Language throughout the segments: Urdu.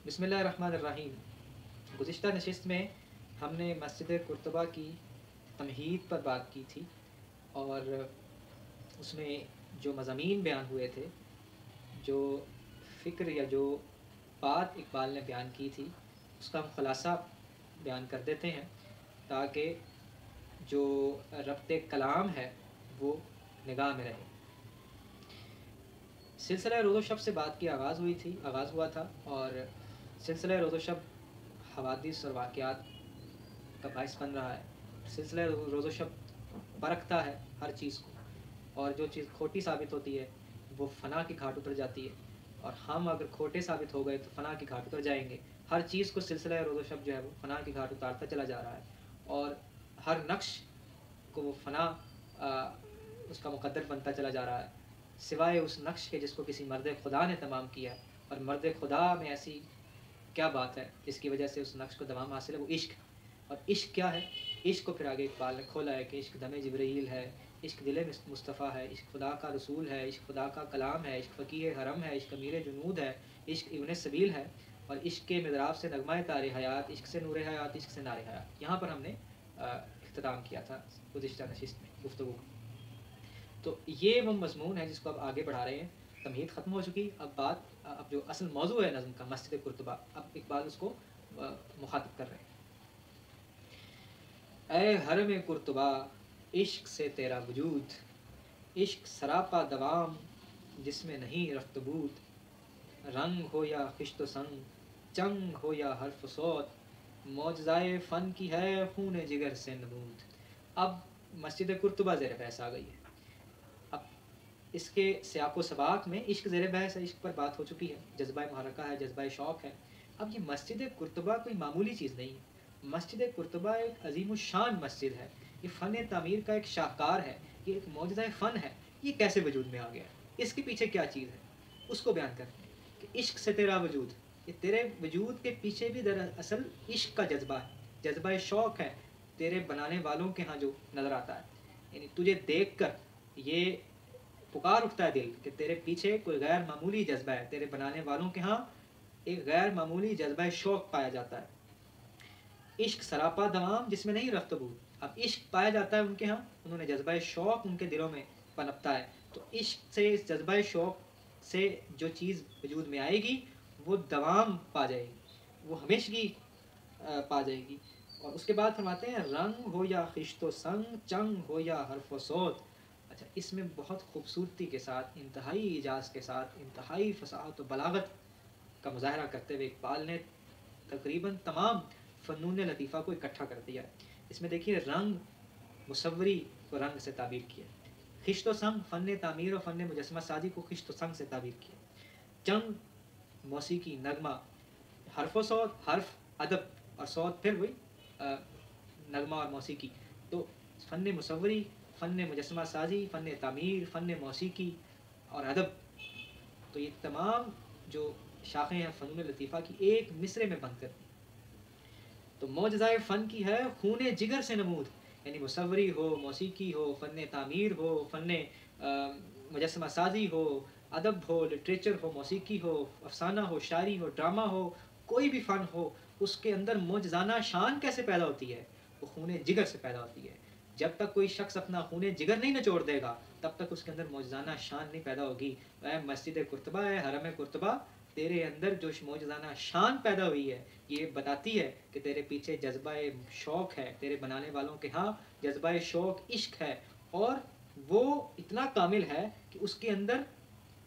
بسم اللہ الرحمن الرحیم۔ گزشتہ نشست میں ہم نے مسجد قرطبہ کی تمہید پر بات کی تھی، اور اس میں جو مضامین بیان ہوئے تھے، جو فکر یا جو بات اقبال نے بیان کی تھی، اس کا ہم خلاصہ بیان کر دیتے ہیں تاکہ جو ربط کلام ہے وہ نگاہ میں رہے۔ سلسلہ روز و شب سے بات کی آغاز ہوا تھا، اور سلسلہ روز و شب حوادث اور واقعات کا باعث بن رہا ہے۔ سلسلہ روز و شب پرکھتا ہے ہر چیز کو، اور جو چیز کھوٹی ثابت ہوتی ہے وہ فنا کی گھاٹ اتر جاتی ہے، اور ہم اگر کھوٹے ثابت ہو گئے تو فنا کی گھاٹ اتر جائیں گے۔ ہر چیز کو سلسلہ روز و شب جو ہے وہ فنا کی گھاٹ اتارتا چلا جا رہا ہے، اور ہر نقش کو وہ فنا اس کا مقدر بنتا چلا جا رہا ہے، سوائے اس نقش کے جس کو کسی مرد خدا نے تمام کیا ہے۔ اور مرد خدا میں ایسی کیا بات ہے جس کی وجہ سے اس نقش کو تمام حاصل ہے؟ وہ عشق۔ اور عشق کیا ہے؟ عشق کو پھر آگے اقبال نے کھولا ہے کہ عشق دم جبرائیل ہے، عشق دل مصطفیٰ ہے، عشق خدا کا رسول ہے، عشق خدا کا کلام ہے، عشق فقیہ حرم ہے، عشق امیر جنود ہے، عشق ابن سبیل ہے، اور عشق کے مدراب سے نغمہ تار حیات، عشق سے نور حیات، عشق سے نار حیات۔ یہاں پر ہم نے اختتام کیا تھا گزشتہ نشست میں گفتگو کا۔ تو یہ وہ مضمون ہے جس کو اب آگے بڑھا رہے ہیں۔ تمہید ختم ہو چکی، اب جو اصل موضوع ہے نظم کا، مسجد قرطبہ، اب اقبال اس کو مخاطب کر رہے ہیں۔ اے حرم قرطبہ عشق سے تیرا وجود، عشق سراپا دوام جس میں نہیں رفت بود، رنگ ہو یا خشت و سنگ، چنگ ہو یا حرف و صوت، معجزائے فن کی ہے خون جگر سے نمود۔ اب مسجد قرطبہ زیر بحث آ گئی ہے۔ اب اس کے سیاق و سباق میں عشق زیر بحث ہے، عشق پر بات ہو چکی ہے، جذبہ محرکہ ہے، جذبہ شوق ہے۔ اب یہ مسجد قرطبہ کوئی معمولی چیز نہیں ہے۔ مسجد قرطبہ ایک عظیم الشان مسجد ہے، یہ فن تعمیر کا ایک شاہکار ہے، یہ ایک معجزہ فن ہے۔ یہ کیسے وجود میں آ گیا؟ اس کے پیچھے کیا چیز ہے؟ اس کو بیان کرتے ہیں کہ عشق سے تیرا وجود، یہ تیرے وجود کے پیچھے بھی دراصل عشق کا جذبہ ہے، جذبہ شوق ہے تیرے بنانے والوں کے ہاں جو نظر آتا ہے۔ یعنی تجھے دیکھ کر یہ پکار اٹھتا ہے دل کہ تیرے پیچھے کوئی غیر معمولی جذبہ ہے، تیرے بنانے والوں کے ہاں ایک غیر معمولی جذبہ شوق پایا جاتا ہے۔ عشق سراپا دوام جس میں نہیں رفت بود، اب عشق پایا جاتا ہے ان کے ہاں، انہوں نے جذبہ شوق ان کے دلوں میں پنپتا ہے، تو عشق سے، اس جذبہ شوق سے جو چیز وجود میں آئے گی وہ دوام پا جائے گی، وہ ہمیشگی پا جائے گی۔ اور اس کے بعد فرماتے ہیں رنگ ہو یا خشت و سنگ، چنگ ہو یا حرف و صوت۔ اچھا، اس میں بہت خوبصورتی کے ساتھ، انتہائی اعجاز کے ساتھ، انتہائی فصاحت و بلاغت کا مظاہرہ کرتے ہوئے اقبال نے تقریباً تمام فنون لطیفہ کو اکٹھا کر دیا ہے۔ اس میں دیکھیے رنگ، مصوری کو رنگ سے تعبیر کیا، خشت و سنگ فن تعمیر و فن مجسمہ سازی کو خشت و سنگ سے تعبیر کیا، چنگ موسیقی نغمہ، حرف و صوت حرف ادب اور صوت پھر وہی نغمہ اور موسیقی، تو فن مصوری، فن مجسمہ سازی، فن تعمیر، فن موسیقی اور ادب، تو یہ تمام جو شاخیں ہیں فنون لطیفہ کی ایک مصرے میں بند کر دی۔ تو معجزۂ فن کی ہے خون جگر سے نمود، یعنی مصوری ہو، موسیقی ہو، فن تعمیر ہو، فن مجسمہ سازی ہو، ادب ہو، لٹریچر ہو، موسیقی ہو، افسانہ ہو، شاعری ہو، ڈرامہ ہو، کوئی بھی فن ہو، اس کے اندر معجزانہ شان کیسے پیدا ہوتی ہے؟ وہ خون جگر سے پیدا ہوتی ہے۔ جب تک کوئی شخص اپنا خون جگر نہیں نچوڑ دے گا تب تک اس کے اندر معجزانہ شان نہیں پیدا ہوگی۔ اے مسجد قرطبہ، اے حرم قرطبہ، تیرے اندر جو معجزانہ شان پیدا ہوئی ہے یہ بتاتی ہے کہ تیرے پیچھے جذبہ شوق ہے، تیرے بنانے والوں کے ہاں جذبہ شوق عشق ہے، اور وہ اتنا کامل ہے کہ اس کے اندر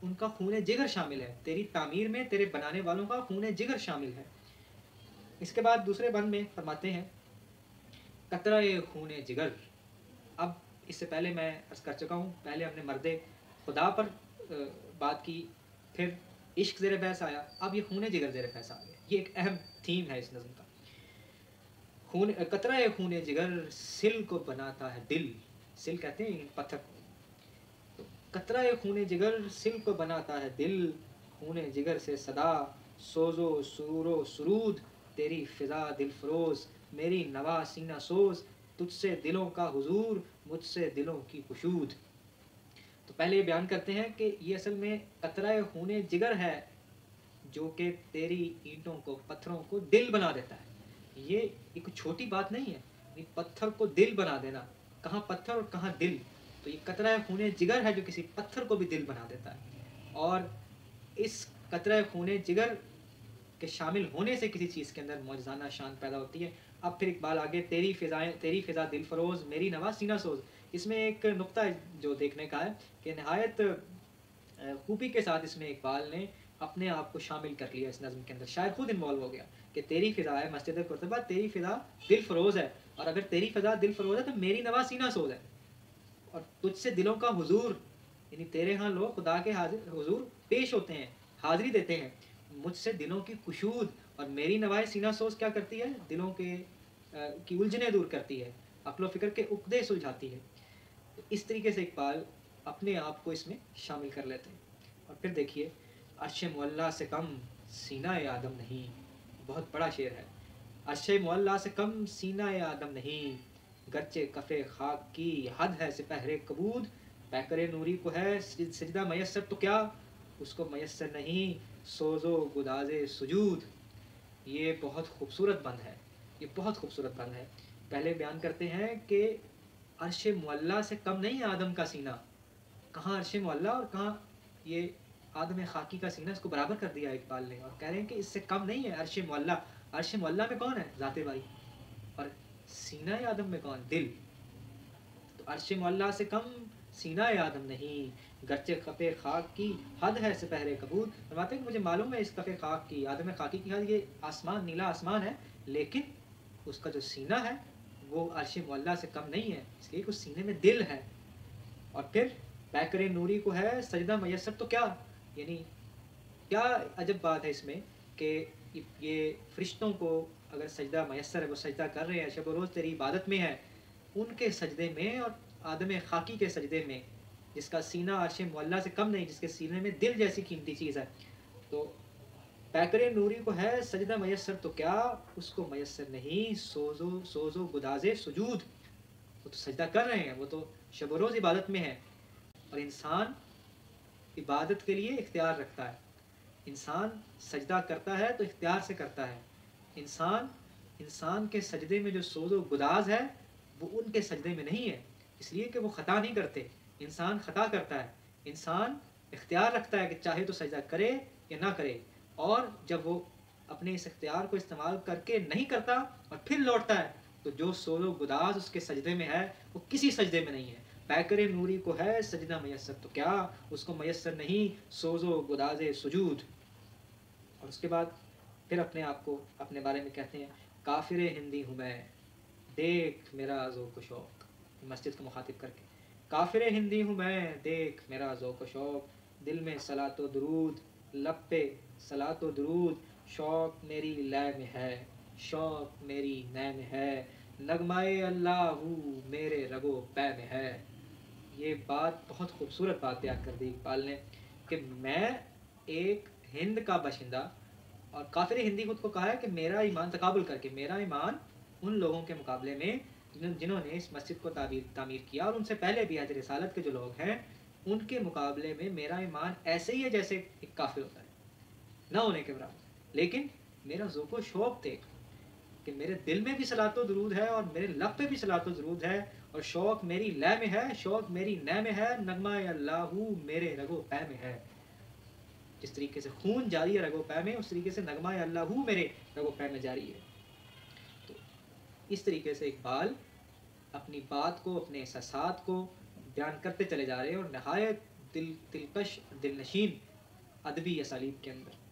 ان کا خون جگر شامل ہے، تیری تعمیر میں تیرے بنانے والوں کا خون جگر شامل ہے۔ اس کے بعد دوسرے بند میں فرماتے ہیں قطرہ خون جگر۔ اب اس سے پہلے میں عرض کر چکا ہوں، پہلے ہم نے مرد خدا پر بات کی، پھر عشق زیر بحث آیا، اب یہ خون جگر زیر بحث آ گیا۔ یہ ایک اہم تھیم ہے اس نظم کا۔ قطرہ خون جگر سل کو بناتا ہے دل، سل کہتے ہیں پتھر کو، تو قطرہ خون جگر سل کو بناتا ہے دل، خون جگر سے صدا سوز و سرور و سرود، تیری فضا دل فروز، میری نوا سینہ سوز، تجھ سے دلوں کا حضور، مجھ سے دلوں کی گشود۔ تو پہلے یہ بیان کرتے ہیں کہ یہ اصل میں قطرہ خون جگر ہے جو کہ تیری اینٹوں کو پتھروں کو دل بنا دیتا ہے. یہ ایک چھوٹی بات نہیں ہے. یہ پتھر کو دل بنا دینا, کہاں پتھر اور کہاں دل. تو یہ قطرہ خون جگر ہے جو کسی پتھر کو بھی دل بنا دیتا ہے. اور اس قطرہ خون جگر کے شامل ہونے سے کسی چیز کے اندر معجزانہ شان پیدا ہوتی ہے. اب پھر اقبال آگے تیری فضا دل فروز میری نوا سینہ سوز. اس میں ایک نقطہ جو دیکھنے کا ہے کہ نہایت خوبی کے ساتھ اس میں اقبال نے اپنے آپ کو شامل کر لیا اس نظم کے اندر. شاعر خود انوالو ہو گیا کہ تیری فضا ہے مسجد قرطبہ, تیری فضا دل فروز ہے, اور اگر تیری فضا دل فروز ہے تو میری نوا سینہ سوز ہے. اور تجھ سے دلوں کا حضور, یعنی تیرے ہاں لوگ خدا کے حضور پیش ہوتے ہیں, حاضری دیتے ہیں. مجھ سے دلوں کی کشود, اور میری نوائے سینہ سوز کیا کرتی ہے؟ دلوں کے کی الجھنیں دور کرتی ہے, عقل و فکر کے عقدے سلجھاتی ہے. اس طریقے سے اقبال اپنے آپ کو اس میں شامل کر لیتے ہیں. اور پھر دیکھیے عرش معلیٰ سے کم سینہ آدم نہیں. بہت بڑا شعر ہے. عرش معلیٰ سے کم سینہ آدم نہیں, گرچہ کف خاک کی حد ہے سپہر کبود. پیکر نوری کو ہے سجدہ میسر تو کیا, اس کو میسر نہیں سوز و گداز سجود. یہ بہت خوبصورت بند ہے, یہ بہت خوبصورت بند ہے. پہلے بیان کرتے ہیں کہ عرش معلیٰ سے کم نہیں ہے آدم کا سینہ. کہاں عرش معلیٰ اور کہاں یہ آدم خاکی کا سینہ, اس کو برابر کر دیا اقبال نے, اور کہہ رہے ہیں کہ اس سے کم نہیں ہے عرش معلیٰ. عرش معلیٰ میں کون ہے؟ ذات باری. اور سینہ آدم میں کون؟ دل. تو عرش معلیٰ سے کم سینہ آدم نہیں, گرچہ کف خاک کی حد ہے سپہر کبود. فرماتے ہیں کہ مجھے معلوم ہے اس کف خاک کی, آدم خاکی کی حد یہ آسمان, نیلا آسمان ہے, لیکن اس کا جو سینہ ہے وہ عرش معلیٰ سے کم نہیں ہے, اس لیے کہ اس سینے میں دل ہے. اور پھر پیکر نوری کو ہے سجدہ میسر تو کیا, یعنی کیا عجب بات ہے اس میں کہ یہ فرشتوں کو اگر سجدہ میسر ہے, وہ سجدہ کر رہے ہیں, شب و روز تیری عبادت میں ہے, ان کے سجدے میں اور آدم خاکی کے سجدے میں, جس کا سینہ عرش معلیٰ سے کم نہیں, جس کے سینے میں دل جیسی قیمتی چیز ہے. تو پیکر نوری کو ہے سجدہ میسر تو کیا, اس کو میسر نہیں سوز و گداز سجود. وہ تو سجدہ کر رہے ہیں, وہ تو شب و روز عبادت میں ہے. اور انسان عبادت کے لیے اختیار رکھتا ہے, انسان سجدہ کرتا ہے تو اختیار سے کرتا ہے. انسان کے سجدے میں جو سوز و گداز ہے وہ ان کے سجدے میں نہیں ہے, اس لیے کہ وہ خطا نہیں کرتے. انسان خطا کرتا ہے, انسان اختیار رکھتا ہے کہ چاہے تو سجدہ کرے یا نہ کرے, اور جب وہ اپنے اس اختیار کو استعمال کر کے نہیں کرتا اور پھر لوٹتا ہے تو جو سوز و گداز اس کے سجدے میں ہے وہ کسی سجدے میں نہیں ہے. پیکر نوری کو ہے سجدہ میسر تو کیا, اس کو میسر نہیں سوز و گداز سجود. اور اس کے بعد پھر اپنے آپ کو اپنے بارے میں کہتے ہیں کافر ہندی ہوں میں دیکھ میرا ذوق و شوق. مسجد کو مخاطب کر کے, کافر ہندی ہوں میں دیکھ میرا ذوق و شوق, دل میں صلاۃ و درود لب پہ صلاۃ و درود, شوق میری لے میں ہے شوق میری نے میں ہے, نغمائے اللہ میرے رگو پے میں ہے. یہ بات بہت خوبصورت بات بیان کر دی اقبال نے کہ میں ایک ہند کا باشندہ, اور کافر ہندی خود کو کہا ہے کہ میرا ایمان تقابل کر کے, میرا ایمان ان لوگوں کے مقابلے میں جنہوں نے اس مسجد کو تعمیر کیا, اور ان سے پہلے بھی عہد رسالت کے جو لوگ ہیں ان کے مقابلے میں میرا ایمان ایسے ہی ہے جیسے ایک کافر ہوتا ہے, نہ ہونے کے برابر. لیکن میرا ذوق و شوق دیکھ کہ میرے دل میں بھی صلاۃ و درود ہے اور میرے لب پہ بھی صلاۃ و درود ہے, اور شوق میری لے میں ہے شوق میری نے میں ہے, نغمہ اللہ میرے رگو پے میں ہے. جس طریقے سے خون جاری ہے رگو پے میں, اس طریقے سے نغمہ اللہ میرے رگو پے میں جاری ہے. تو اس طریقے سے اقبال اپنی بات کو, اپنے احساسات کو بیان کرتے چلے جا رہے ہیں, اور نہایت دلکش دل نشین ادبی اسالیب کے اندر.